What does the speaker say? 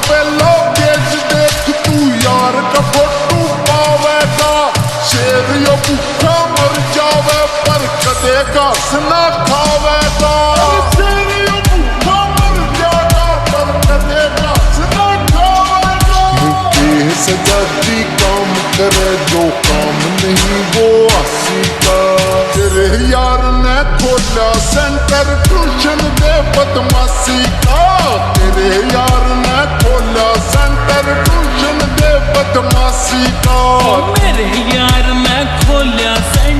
ਪਹਿਲੋ gauge ਦੇਖ ਤੂੰ ਯਾਰ ਦਾ ਫੋਟੂ ਪਾਵੇਗਾ ਸ਼ੇਰ ਯੋ ਭੁੱਖਾ ਮਰ ਜਾਵੇ ਪਰ ਕਦੇ ਘਾਸ ਨਾ ਖਾਵੇਗਾ ਸ਼ੇਰ ਯੋ ਭੁੱਖਾ ਮਰ ਜਾਵੇ ਪਰ ਕਦੇ ਘਾਸ ਨਾ ਖਾਵੇਗਾ ਮੁਕੇ ਸਜਾਦੀ काम करे जो काम नहीं वो आसी का तेरे यार ने खोला सेंटर ट्यूशन दे बदमाशी का तेरे यार ने खोला सेंटर ट्यूशन दे बदमाशी का मेरे यार मैं खोलिया सेंटर